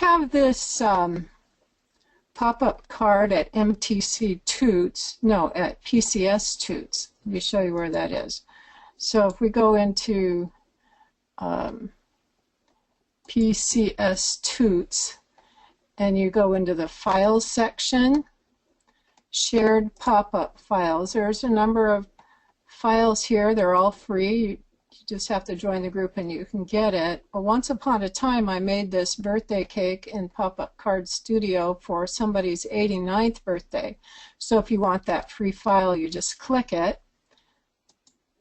have this pop-up card at MTC Toots, no, at PCS Toots. Let me show you where that is. So if we go into PCS Toots and you go into the Files section, Shared Pop-up Files, there's a number of files here. They're all free. You just have to join the group and you can get it. But once upon a time I made this birthday cake in Popup Card Studio for somebody's 89th birthday. So if you want that free file, you just click it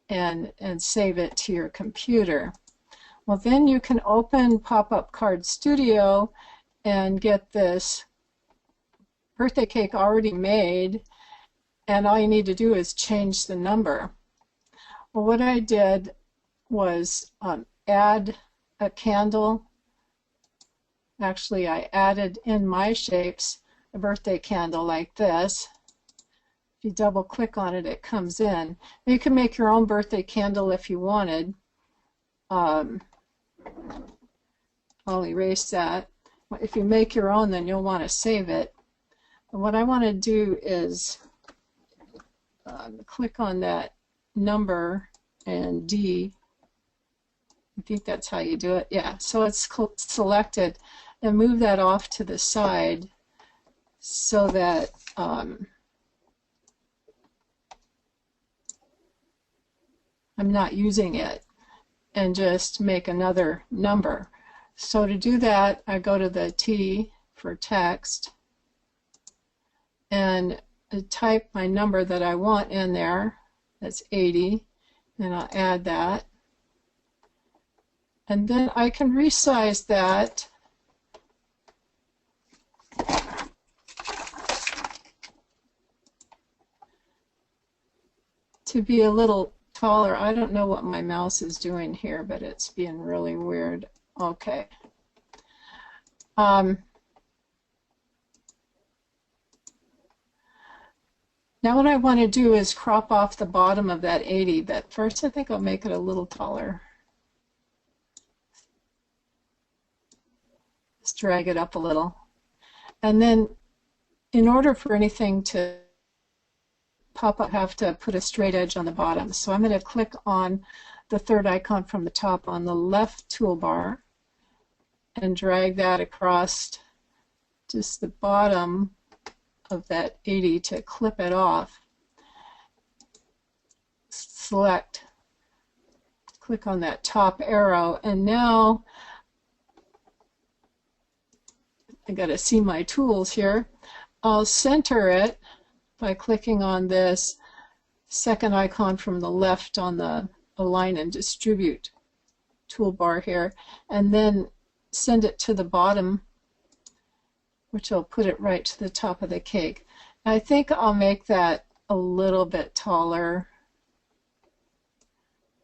and save it to your computer. Well, then you can open Popup Card Studio and get this birthday cake already made, and all you need to do is change the number. Well, what I did was add a candle. Actually, I added in my shapes a birthday candle like this. If you double click on it, it comes in. You can make your own birthday candle if you wanted. I'll erase that. If you make your own, then you'll want to save it. And what I want to do is click on that number and D. I think that's how you do it. Yeah, so it's selected, and move that off to the side so that I'm not using it, and just make another number. So to do that, I go to the T for text and type my number that I want in there. That's 80, and I'll add that. And then I can resize that to be a little taller. I don't know what my mouse is doing here, but it's being really weird. Okay. Now what I want to do is crop off the bottom of that 80, but first I think I'll make it a little taller. Just drag it up a little. And then in order for anything to pop up, I have to put a straight edge on the bottom. So I'm going to click on the third icon from the top on the left toolbar and drag that across just the bottom of that 80 to clip it off. Select, click on that top arrow, and now I got to see my tools here. I'll center it by clicking on this second icon from the left on the Align and Distribute toolbar here, and then send it to the bottom, which will put it right to the top of the cake. I think I'll make that a little bit taller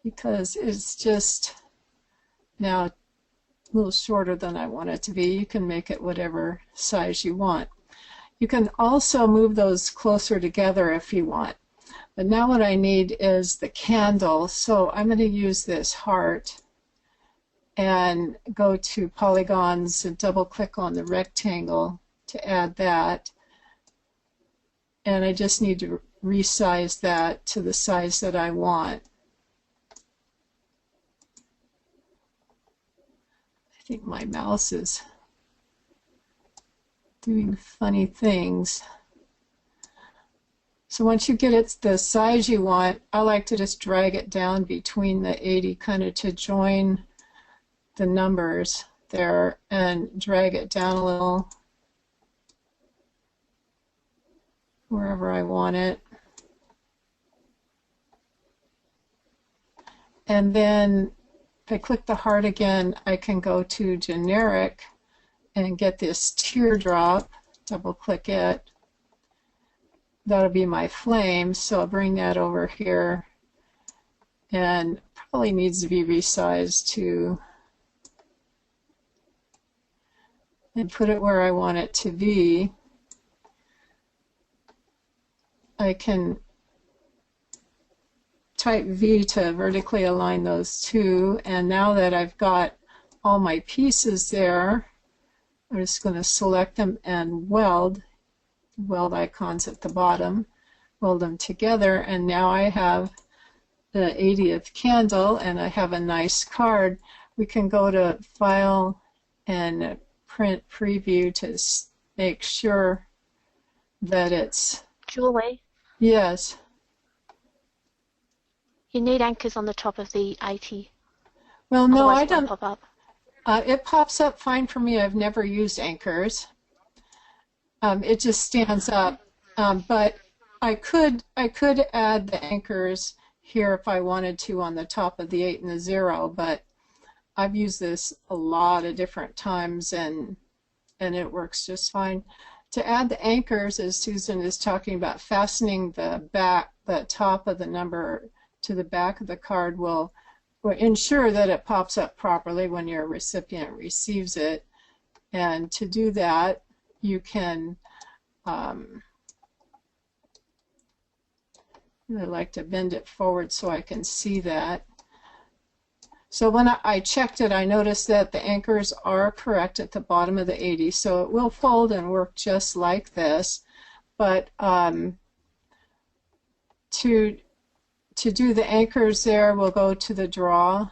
because it's just now a little shorter than I want it to be. You can make it whatever size you want. You can also move those closer together if you want. But now what I need is the candle, so I'm going to use this heart and go to polygons and double click on the rectangle to add that, and I just need to resize that to the size that I want. I think my mouse is doing funny things. So once you get it the size you want, I like to just drag it down between the 80 kind of to join the numbers there and drag it down a little wherever I want it. And then if I click the heart again, I can go to generic and get this teardrop, double click it. That'll be my flame, so I'll bring that over here, and probably needs to be resized to and put it where I want it to be. I can type V to vertically align those two, and now that I've got all my pieces there, I'm just going to select them and weld icons at the bottom, weld them together, and now I have the 80th candle and I have a nice card. We can go to File and Print Preview to make sure that it's... Julie? Yes. You need anchors on the top of the 80. Well, no, Otherwise I it won't don't. pop up. It pops up fine for me. I've never used anchors. It just stands up. But I could add the anchors here if I wanted to on the top of the 8 and the 0, but I've used this a lot of different times and it works just fine. To add the anchors, as Susan is talking about, fastening the top of the number to the back of the card will ensure that it pops up properly when your recipient receives it. And to do that, you can I like to bend it forward so I can see that. So when I checked it, I noticed that the anchors are correct at the bottom of the 80, so it will fold and work just like this. But to do the anchors there, we'll go to the draw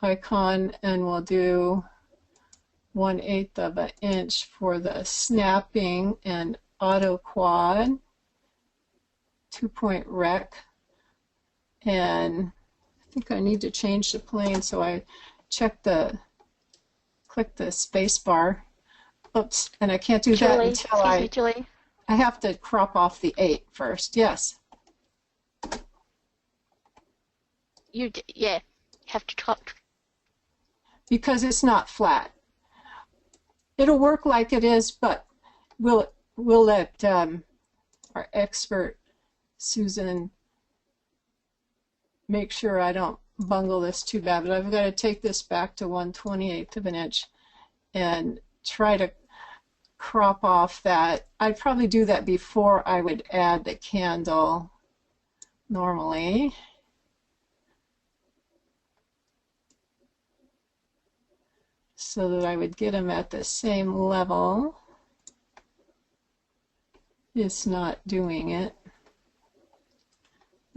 icon and we'll do 1/8 of an inch for the snapping and auto quad 2-point rec, and I think I need to change the plane, so I click the space bar. Oops, and I can't do that until Julie. I have to crop off the 8 first. Yes. You have to crop. Because it's not flat. It'll work like it is, but we'll let our expert Susan make sure I don't bungle this too bad. But I've got to take this back to 1/28 of an inch and try to crop off that. I'd probably do that before I would add the candle normally. So that I would get them at the same level. It's not doing it.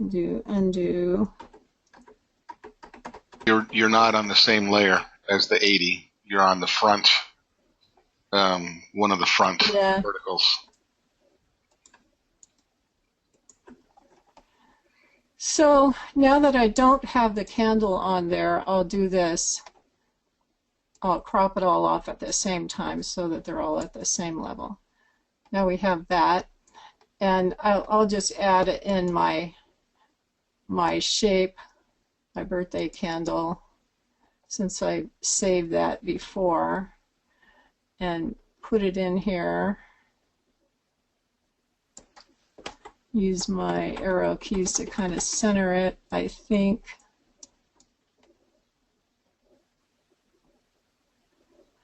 Undo. You're not on the same layer as the 80. You're on the front, one of the front verticals. So now that I don't have the candle on there, I'll do this. I'll crop it all off at the same time so that they're all at the same level. Now we have that, and I'll just add it in my shape, my birthday candle, since I saved that before, and put it in here. Use my arrow keys to kind of center it, I think.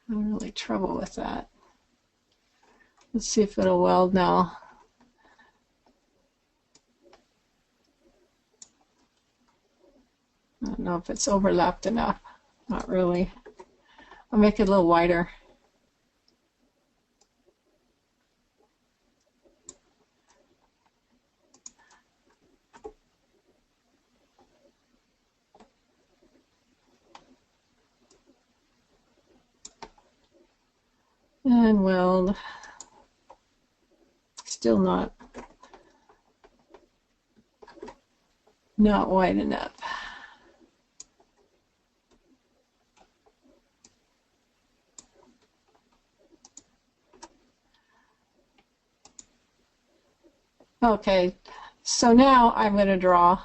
I'm really trouble with that. Let's see if it'll weld now. I don't know if it's overlapped enough. Not really. I'll make it a little wider. And weld. Still not wide enough. Okay, so now I'm going to draw.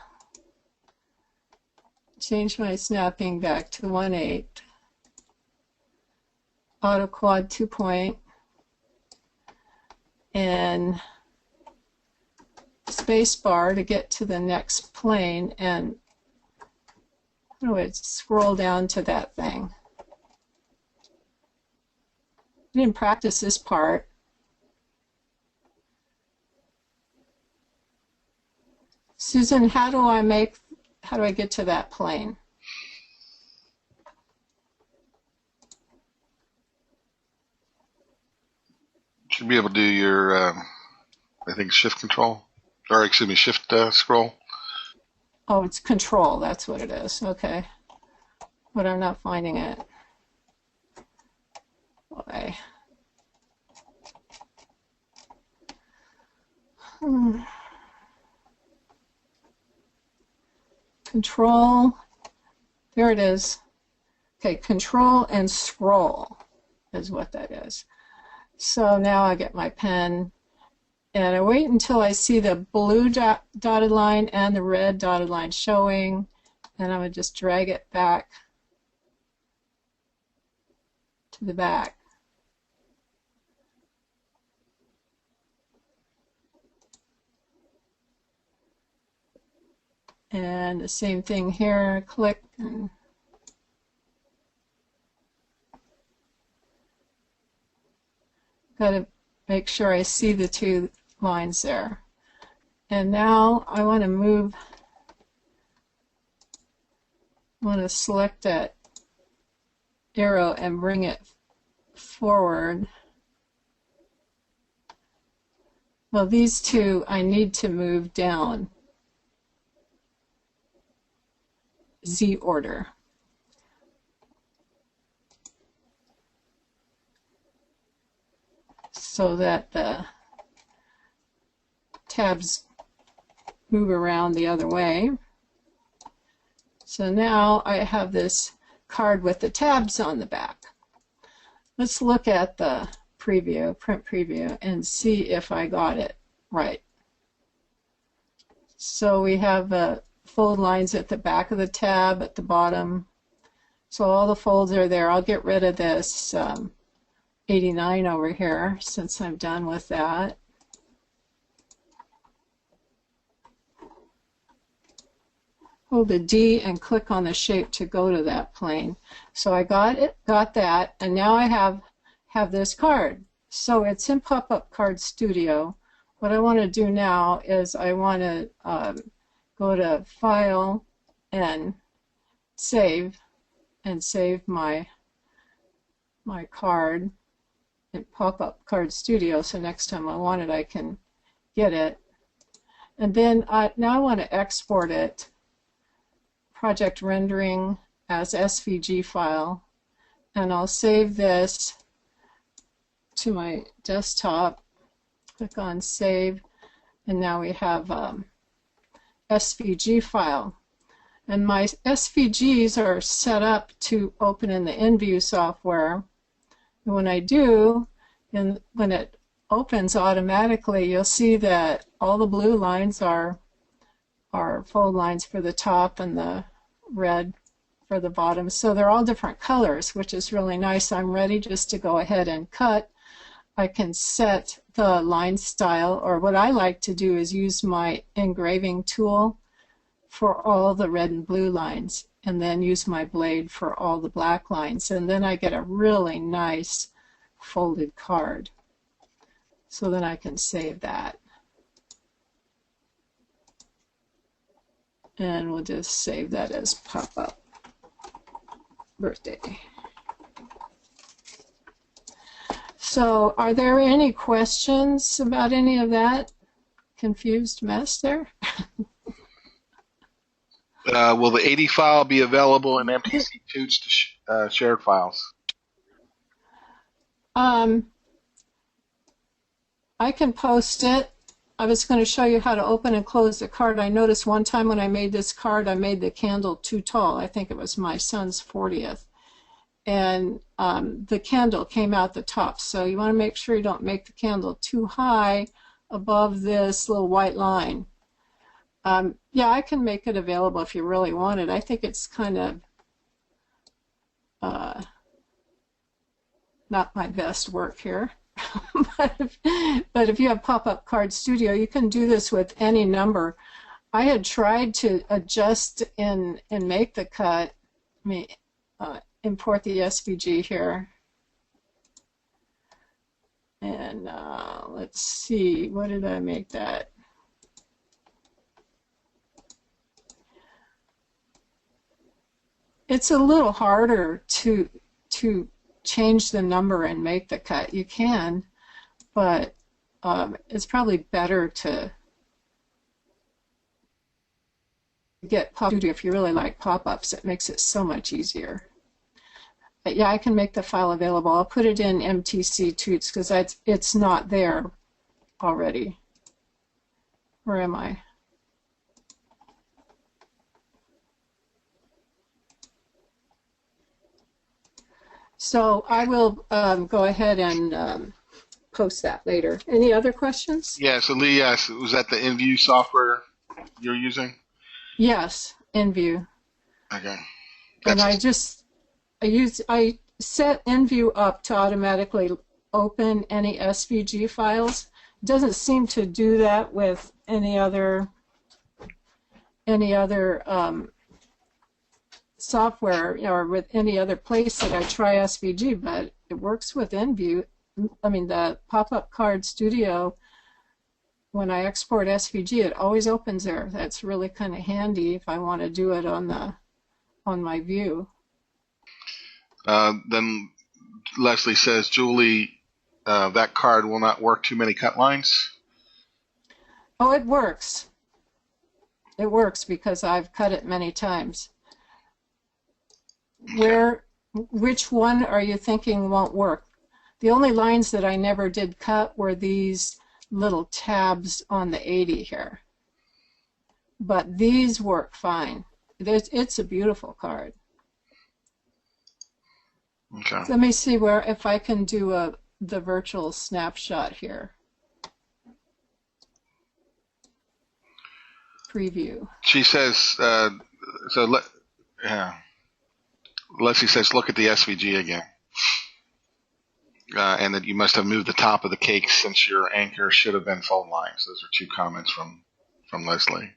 Change my snapping back to 1/8. Auto quad 2-point, and space bar to get to the next plane, and how do I scroll down to that thing? I didn't practice this part. Susan, how do I get to that plane? Should be able to do your, I think, shift control. Or, excuse me, shift scroll. Oh, it's control. That's what it is. Okay. But I'm not finding it. Why? Control. There it is. Okay, control and scroll is what that is. So now I get my pen and I wait until I see the blue dotted line and the red dotted line showing, and I'm going to just drag it back to the back. And the same thing here, click and got to make sure I see the two lines there. And now I want to move, I want to select that arrow and bring it forward. Well, these two I need to move down Z order. So that the tabs move around the other way. So now I have this card with the tabs on the back. Let's look at the preview, print preview, and see if I got it right. So we have fold lines at the back of the tab at the bottom. So all the folds are there. I'll get rid of this 89 over here since I'm done with that. Hold the D and click on the shape to go to that plane. So I got that, and now I have this card. So it's in Popup Card Studio. What I want to do now is I want to go to File and Save my card in Popup Card Studio. So next time I want it, I can get it. And then now I want to export it. Project rendering as SVG file, and I'll save this to my desktop. Click on save, and now we have SVG file, and my SVGs are set up to open in the InView software, and when I do, and when it opens automatically, you'll see that all the blue lines are fold lines for the top and the red for the bottom. So they're all different colors, which is really nice. I'm ready just to go ahead and cut. I can set the line style, or what I like to do is use my engraving tool for all the red and blue lines, and then use my blade for all the black lines, and then I get a really nice folded card. So then I can save that. And we'll just save that as Popup Birthday. So are there any questions about any of that confused mess there? Will the 80 file be available in MPC Toots to shared files? I can post it. I was going to show you how to open and close the card. I noticed one time when I made this card, I made the candle too tall. I think it was my son's 40th. And the candle came out the top. So you want to make sure you don't make the candle too high above this little white line. Yeah, I can make it available if you really want it. I think it's kind of not my best work here. but if you have Popup Card Studio, you can do this with any number. I had tried to adjust and make the cut. Let me import the SVG here. And let's see, what did I make that? It's a little harder to change the number and make the cut. You can, but it's probably better to get Popup Studio if you really like pop-ups. It makes it so much easier. But yeah, I can make the file available. I'll put it in MTC Toots because it's not there already. Where am I? So I will go ahead and post that later. Any other questions? Yeah, so Lee asked, was that the InView software you're using? Yes, InView. Okay. And I set InView up to automatically open any SVG files. It doesn't seem to do that with any other software or with any other place that I try SVG, but it works with InView. I mean, the Popup Card Studio, when I export SVG, it always opens there. That's really kind of handy if I want to do it on my view. Then Leslie says, Julie, that card will not work too many cut lines. Oh, it works. It works because I've cut it many times. Which one are you thinking won't work? The only lines that I never did cut were these little tabs on the 80 here. But these work fine. It's a beautiful card. Okay. Let me see if I can do the virtual snapshot here. Preview. She says, Leslie says, look at the SVG again. And that you must have moved the top of the cake since your anchor should have been fold lines. Those are two comments from Leslie.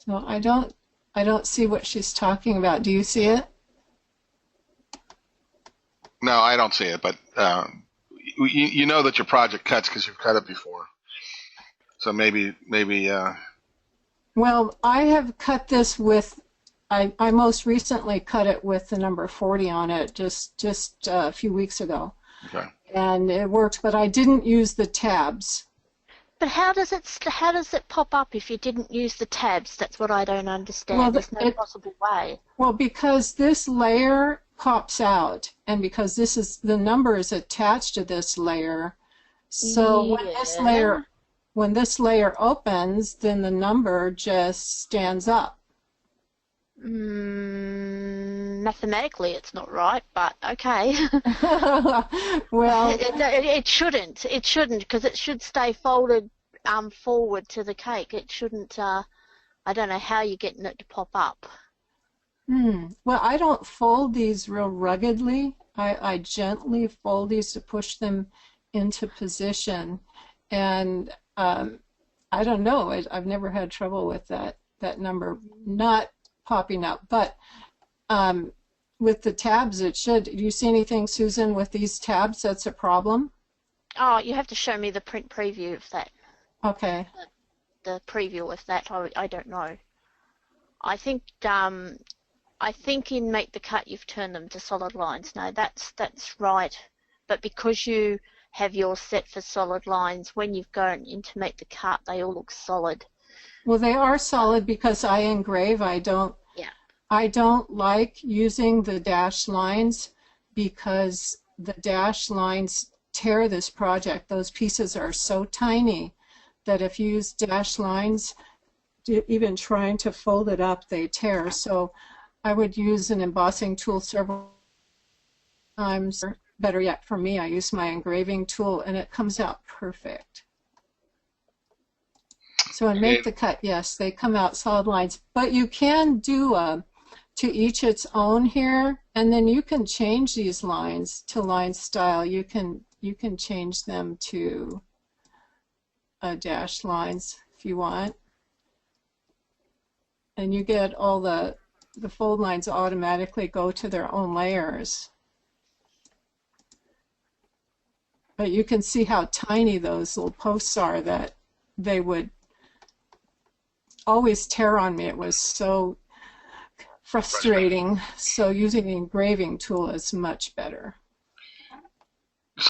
So I don't see what she's talking about. Do you see it? No, I don't see it, but you know that your project cuts because you've cut it before. So maybe. Well, I have cut this with. I most recently cut it with the number 40 on it just a few weeks ago. Okay. And it worked, but I didn't use the tabs. But how does it pop up if you didn't use the tabs? That's what I don't understand. Well, There's no possible way. Well, because this layer pops out, and because the number is attached to this layer, so when this layer opens, then the number just stands up. Mathematically, it's not right, but okay. Well, it shouldn't. It shouldn't, because it should stay folded forward to the cake. It shouldn't. I don't know how you're getting it to pop up. Well, I don't fold these real ruggedly. I gently fold these to push them into position, and I don't know. I've never had trouble with that number not popping up, but with the tabs it should. Do you see anything, Susan, with these tabs that's a problem? Oh, you have to show me the print preview of that. Okay. The preview of that, I don't know. I think in Make the Cut you've turned them to solid lines. No, that's right. But because you have yours set for solid lines, when you've gone into Make the Cut, they all look solid. Well, they are solid because I engrave. I don't like using the dashed lines because the dashed lines tear this project. Those pieces are so tiny that if you use dashed lines, even trying to fold it up, they tear. So I would use an embossing tool several times. Better yet, for me, I use my engraving tool, and it comes out perfect. So in Make the Cut, yes, they come out solid lines. But you can do to each its own here, and then you can change these lines to line style. You can change them to dashed lines if you want. and you get all the fold lines automatically go to their own layers. But you can see how tiny those little posts are that they would always tear on me. It was so frustrating. So using the engraving tool is much better.